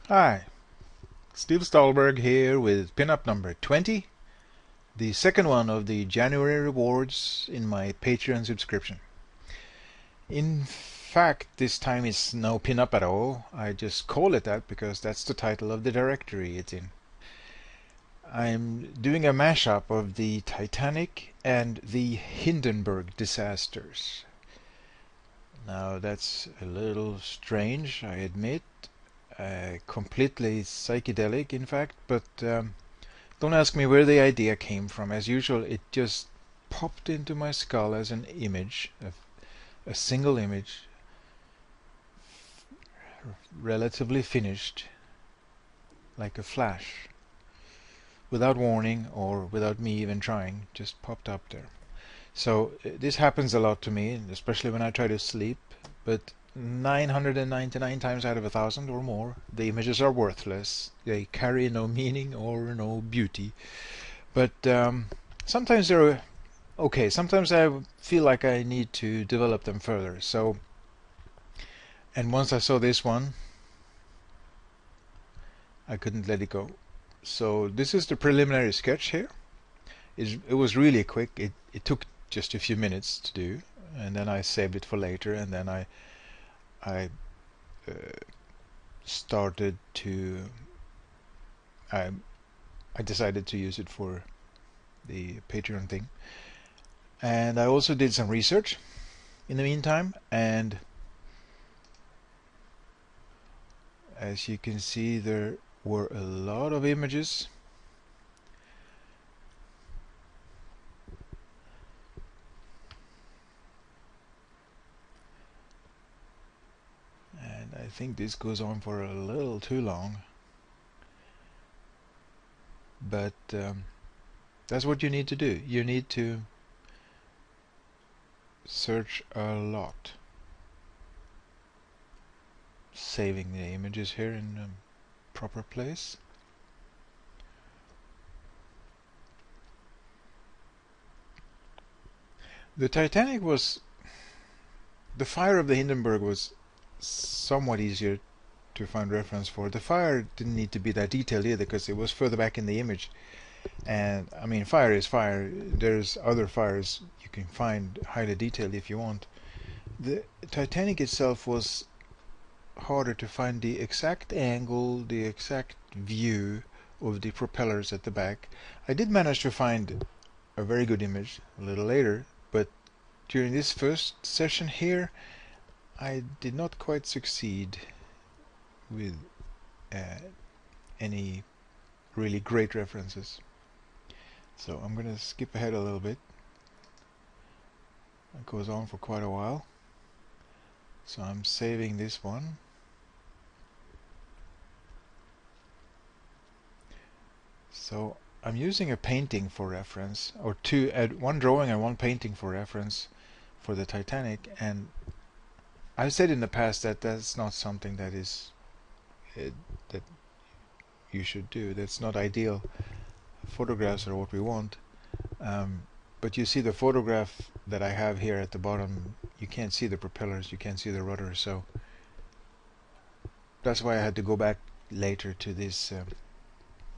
Hi, Steve Stolberg here with pinup number 20, the second one of the January rewards in my Patreon subscription. In fact, this time it's no pinup at all. I just call it that because that's the title of the directory it's in. I'm doing a mashup of the Titanic and the Hindenburg disasters. Now that's a little strange, I admit. Completely psychedelic, in fact, but don't ask me where the idea came from. As usual, it just popped into my skull as an image, a single image, relatively finished, like a flash, without warning or without me even trying, just popped up there. So this happens a lot to me, especially when I try to sleep, but 999 times out of 1,000 or more, the images are worthless. They carry no meaning or no beauty. But sometimes they're okay. Sometimes I feel like I need to develop them further. So, and once I saw this one, I couldn't let it go. So this is the preliminary sketch here. It was really quick. It took just a few minutes to do, and then I saved it for later, and then I uh, started to I I decided to use it for the Patreon thing. And I also did some research in the meantime, and as you can see, there were a lot of images. And I think this goes on for a little too long. But that's what you need to do. You need to search a lot. Saving the images here in a proper place. The Titanic was... The fire of the Hindenburg was somewhat easier to find reference for. The fire didn't need to be that detailed either because it was further back in the image. And I mean, fire is fire. There's other fires you can find highly detailed if you want. The Titanic itself was harder to find the exact angle, the exact view of the propellers at the back. I did manage to find a very good image a little later, but during this first session here, I did not quite succeed with any really great references. So I'm going to skip ahead a little bit. It goes on for quite a while. So I'm saving this one. So I'm using a painting for reference, or one drawing and one painting for reference for the Titanic, and I've said in the past that that's not something that is that you should do. That's not ideal. Photographs are what we want. But you see the photograph that I have here at the bottom, you can't see the propellers, you can't see the rudder, so that's why I had to go back later to this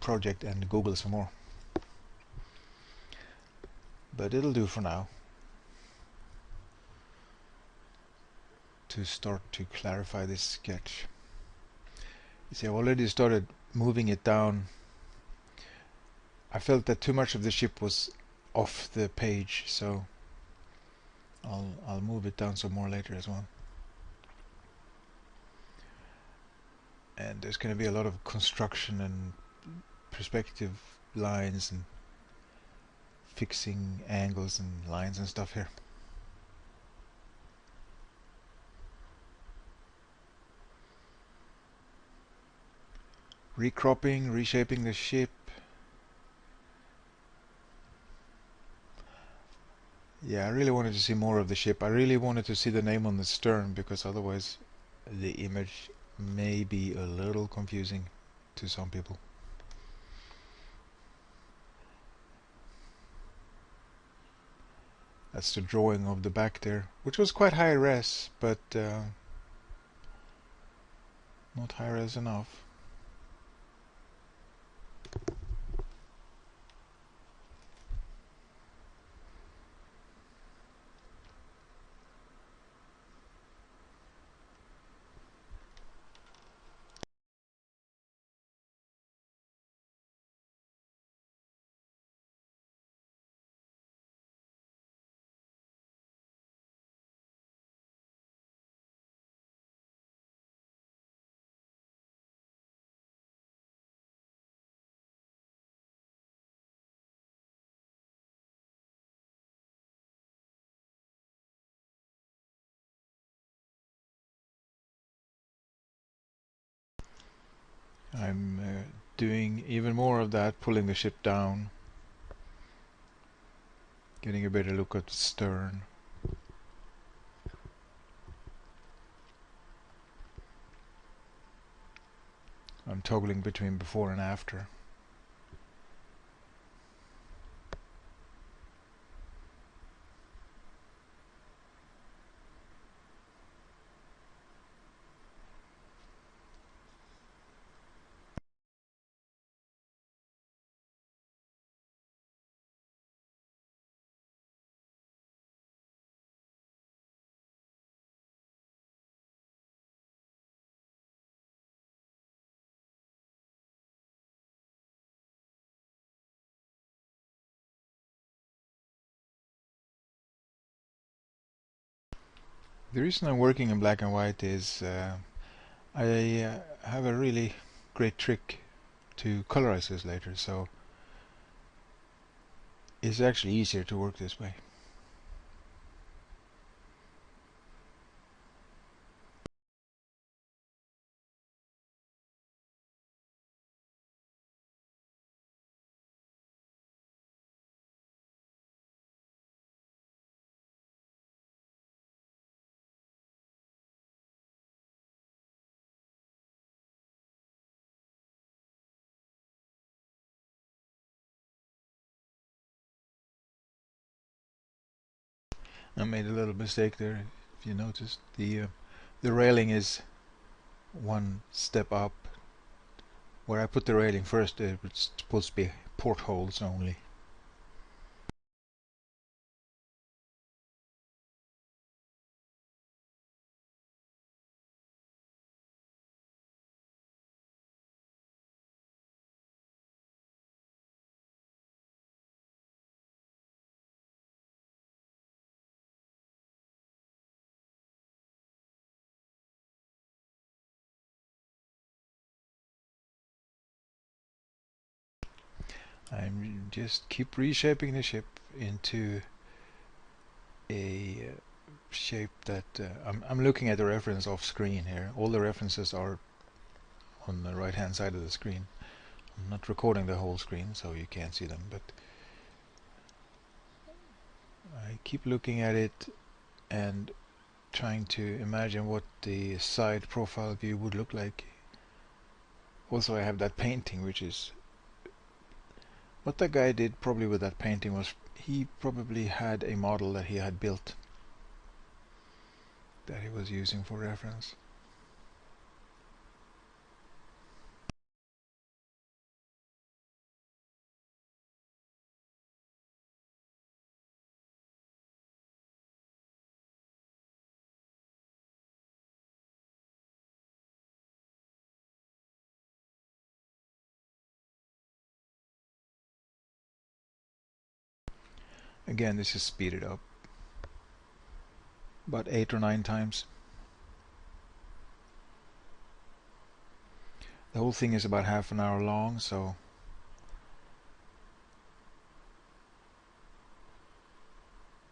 project and Google some more. But it'll do for now to start to clarify this sketch. You see, I've already started moving it down. I felt that too much of the ship was off the page, so I'll move it down some more later as well. And there's going to be a lot of construction and perspective lines and fixing angles and lines and stuff here. Recropping, reshaping the ship. Yeah, I really wanted to see more of the ship. I really wanted to see the name on the stern because otherwise the image may be a little confusing to some people. That's the drawing of the back there, which was quite high res, but not high res enough. I'm doing even more of that, pulling the ship down, getting a better look at the stern. I'm toggling between before and after. The reason I'm working in black and white is I have a really great trick to colorize this later, so it's actually easier to work this way. I made a little mistake there. If you noticed, the railing is one step up. Where I put the railing first, it's supposed to be portholes only. I'm just keep reshaping the ship into a shape that I'm looking at the reference off screen here. All the references are on the right hand side of the screen. I'm not recording the whole screen so you can't see them, but I keep looking at it and trying to imagine what the side profile view would look like. Also, I have that painting, which is what that guy did probably with that painting was he probably had a model that he had built that he was using for reference. Again, this is speeded up about 8 or 9 times. The whole thing is about half an hour long, so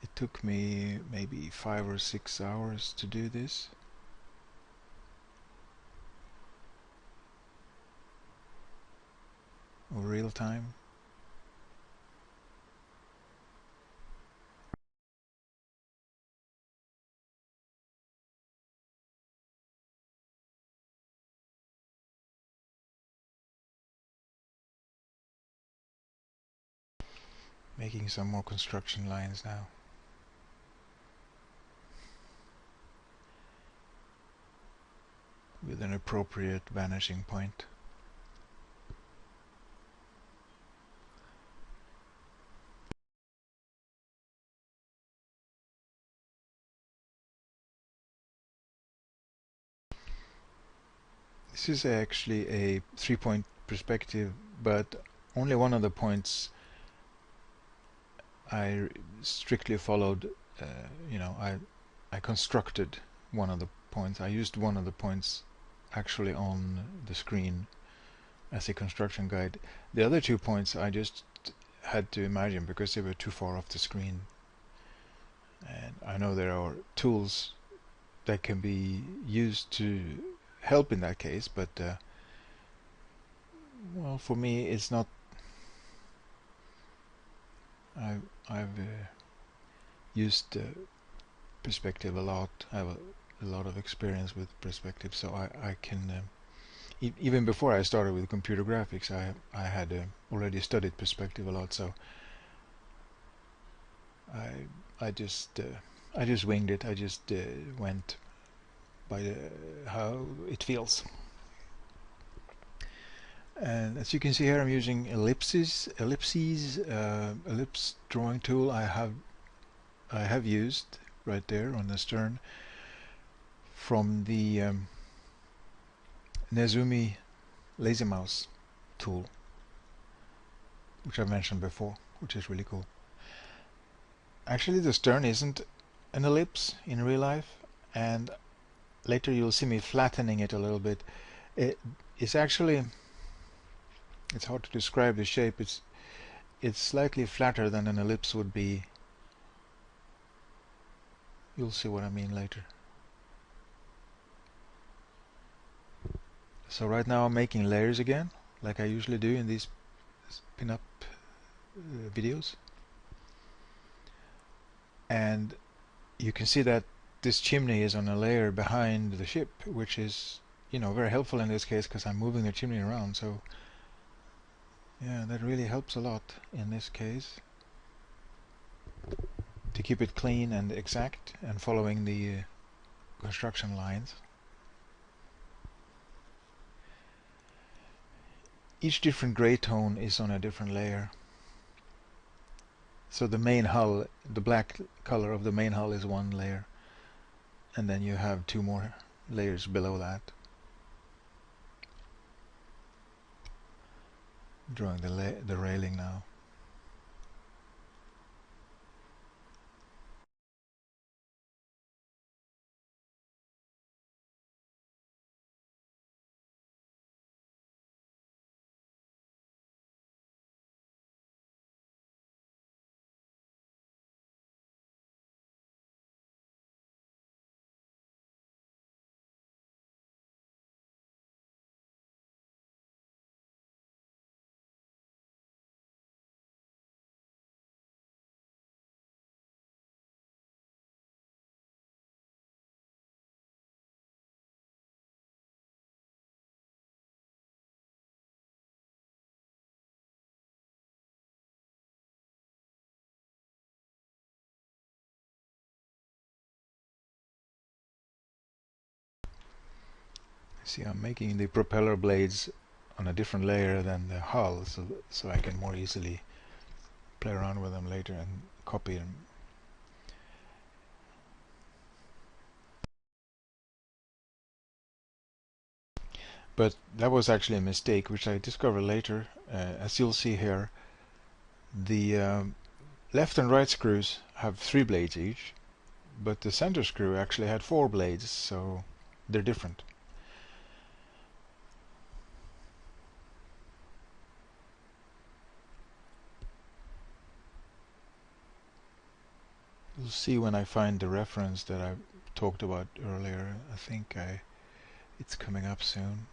it took me maybe 5 or 6 hours to do this. Or real time. Making some more construction lines now. With an appropriate vanishing point. This is actually a 3-point perspective, but only one of the points I strictly followed. I constructed one of the points. I used one of the points actually on the screen as a construction guide. The other 2 points I just had to imagine because they were too far off the screen. And I know there are tools that can be used to help in that case, but Well, for me, it's not. I've used perspective a lot. I have a lot of experience with perspective, so I can. Even before I started with computer graphics, I had already studied perspective a lot. So I I just winged it. I just went by how it feels. And as you can see here, I'm using ellipse drawing tool. I have used right there on the stern from the Nezumi lazy mouse tool, which I've mentioned before, which is really cool. Actually, the stern isn't an ellipse in real life, and later you'll see me flattening it a little bit. It, it's actually, it's hard to describe the shape. It's slightly flatter than an ellipse would be. You'll see what I mean later. So right now I'm making layers again, like I usually do in these pin-up videos. And you can see that this chimney is on a layer behind the ship, which is, very helpful in this case because I'm moving the chimney around. So yeah, that really helps a lot in this case to keep it clean and exact and following the construction lines. Each different gray tone is on a different layer. So the main hull, the black color of the main hull is one layer, and then you have two more layers below that. Drawing the railing now. See, I'm making the propeller blades on a different layer than the hull, so I can more easily play around with them later and copy them. But that was actually a mistake, which I discovered later. As you'll see here, the left and right screws have 3 blades each, but the center screw actually had 4 blades, so they're different. You'll see when I find the reference that I talked about earlier. I think it's coming up soon.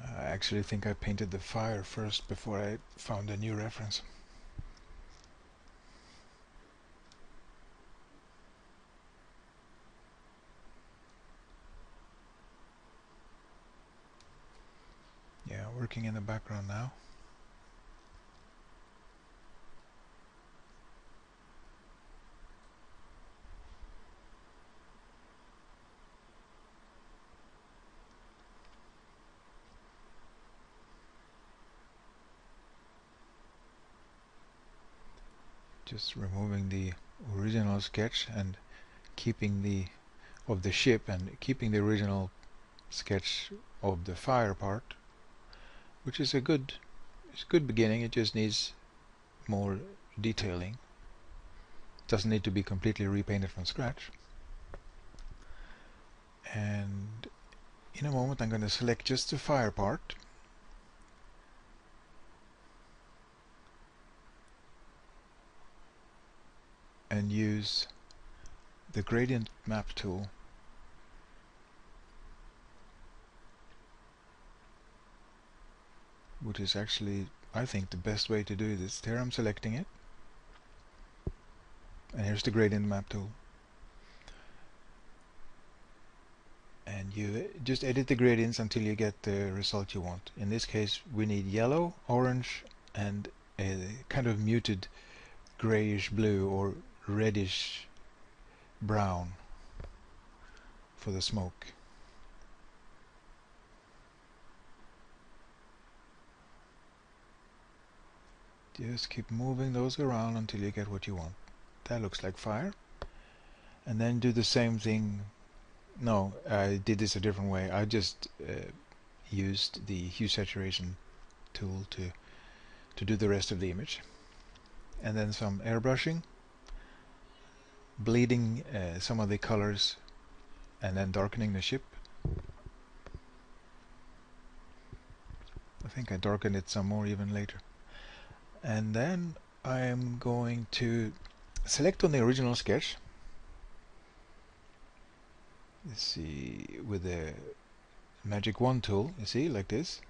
I actually think I painted the fire first before I found a new reference. Yeah, working in the background now. Just removing the original sketch and keeping the of the ship and keeping the original sketch of the fire part, which is it's a good beginning. It just needs more detailing. It doesn't need to be completely repainted from scratch. And in a moment I'm going to select just the fire part, and use the gradient map tool which is actually, I think, the best way to do this. There I'm selecting it, and here's the gradient map tool, and you just edit the gradients until you get the result you want. In this case we need yellow, orange, and a kind of muted grayish blue or reddish brown for the smoke. Just keep moving those around until you get what you want. That looks like fire. And then do the same thing. No, I did this a different way. I just used the hue saturation tool to do the rest of the image. And then some airbrushing, bleeding some of the colors, and then darkening the ship. I think I darkened it some more even later. And then I'm going to select on the original sketch. Let's see, with the magic wand tool, you see, like this.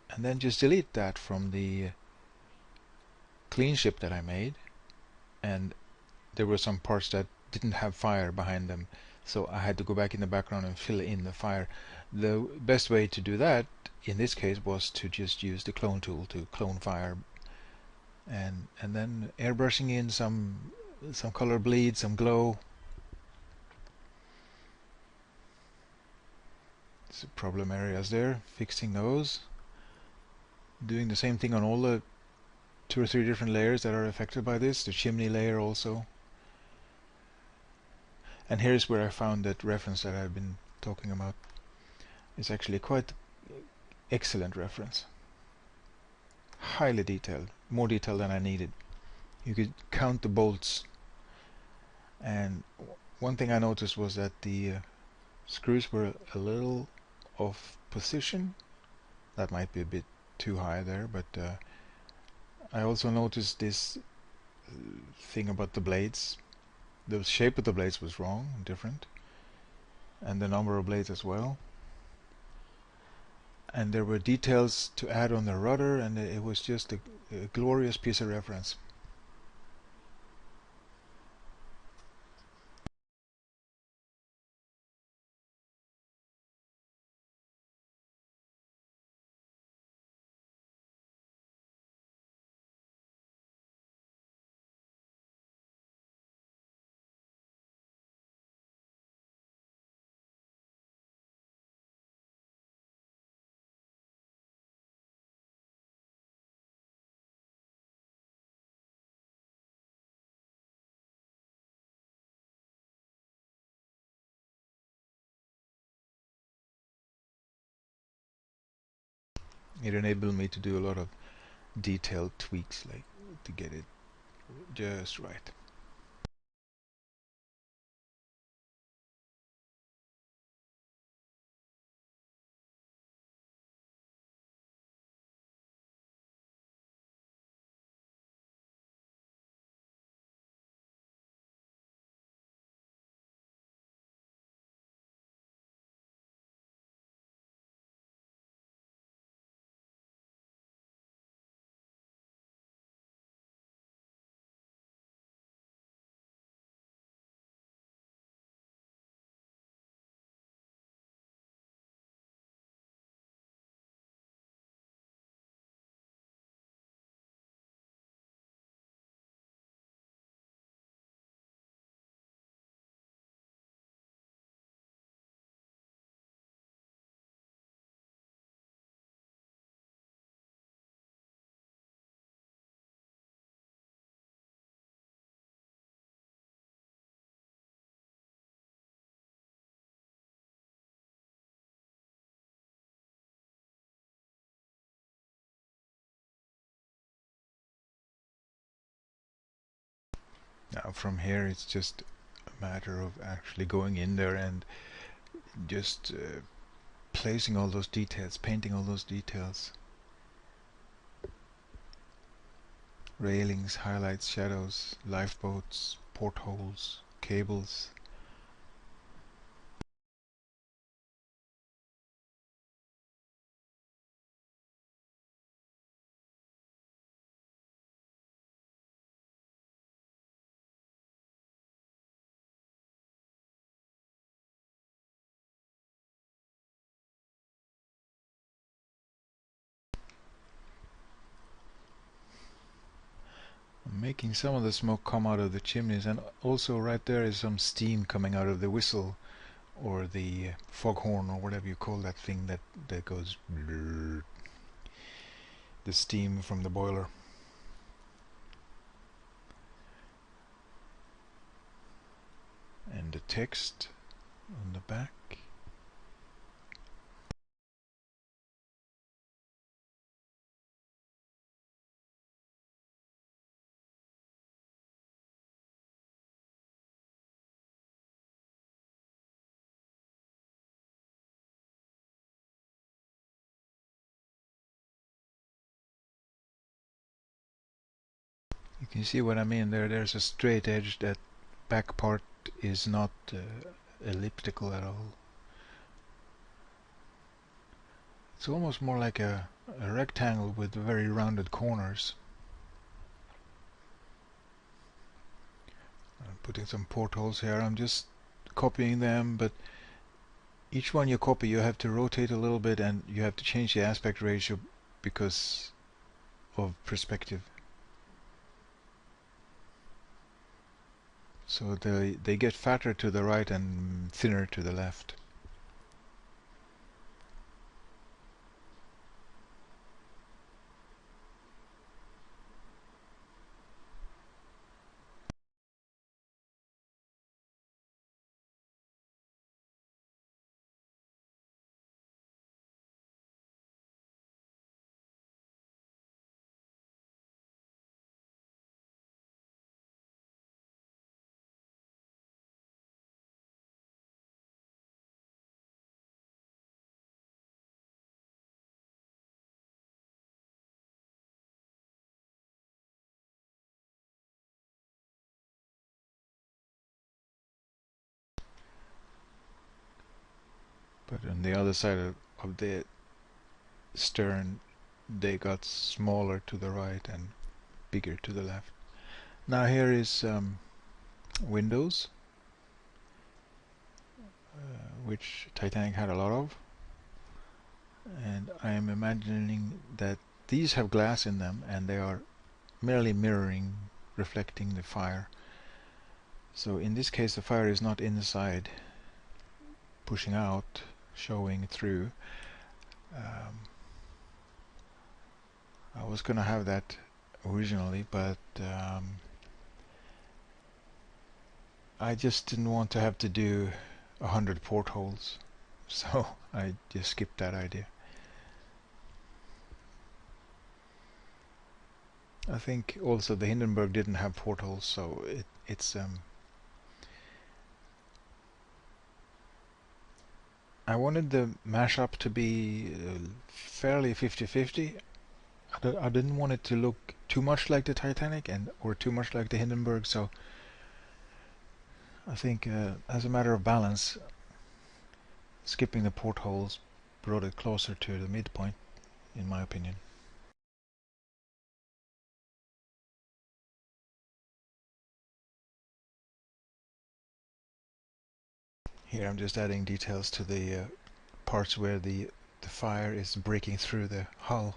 And then just delete that from the clean ship that I made. And there were some parts that didn't have fire behind them, so I had to go back in the background and fill in the fire. The best way to do that in this case was to just use the clone tool to clone fire, and then airbrushing in some color bleed, some glow. Some problem areas there, fixing those, doing the same thing on all the 2 or 3 different layers that are affected by this, the chimney layer also. And here's where I found that reference that I've been talking about. It's actually quite excellent reference. Highly detailed, more detailed than I needed. You could count the bolts, and one thing I noticed was that the screws were a little off position. That might be a bit too high there, but I also noticed this thing about the blades. The shape of the blades was wrong, different, and the number of blades as well. And there were details to add on the rudder, and it was just a glorious piece of reference. It enabled me to do a lot of detailed tweaks, like to get it just right. Now from here it's just a matter of actually going in there and just placing all those details, painting all those details. Railings, highlights, shadows, lifeboats, portholes, cables. I'm making some of the smoke come out of the chimneys, and also right there is some steam coming out of the whistle or the foghorn or whatever you call that thing that goes blurr, the steam from the boiler. And the text on the back. You can see what I mean there. There's a straight edge. That back part is not elliptical at all. It's almost more like a rectangle with very rounded corners. I'm putting some portholes here. I'm just copying them, but each one you copy you have to rotate a little bit and you have to change the aspect ratio because of perspective. So they get fatter to the right and thinner to the left. But on the other side of the stern, they got smaller to the right and bigger to the left. Now here is windows, which Titanic had a lot of, and I am imagining that these have glass in them and they are merely mirroring, reflecting the fire. So in this case the fire is not inside pushing out, showing through. I was gonna have that originally, but I just didn't want to have to do 100 portholes, so I just skipped that idea. I think also the Hindenburg didn't have portholes, so it's I wanted the mashup to be fairly 50-50. I didn't want it to look too much like the Titanic and or too much like the Hindenburg, so I think as a matter of balance, skipping the portholes brought it closer to the midpoint, in my opinion. Here I'm just adding details to the parts where the fire is breaking through the hull.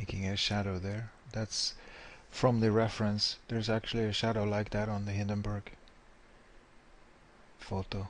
making a shadow there. That's from the reference. There's actually a shadow like that on the Hindenburg photo.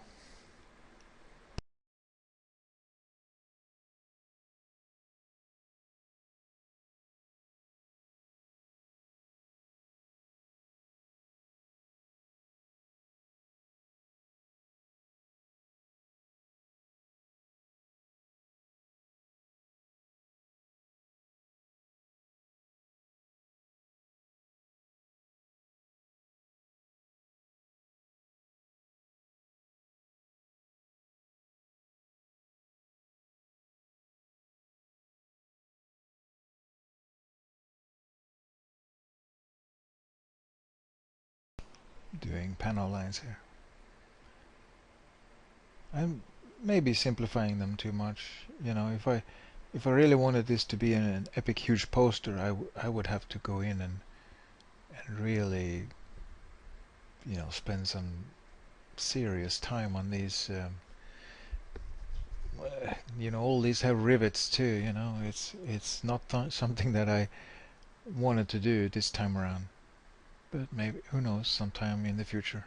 Doing panel lines here. I'm maybe simplifying them too much. You know, if I really wanted this to be an epic huge poster, I would have to go in and really, you know, spend some serious time on these. You know, all these have rivets too. You know, it's not something that I wanted to do this time around. But maybe, who knows, sometime in the future.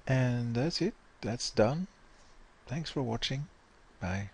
And that's it. That's done. Thanks for watching. Bye.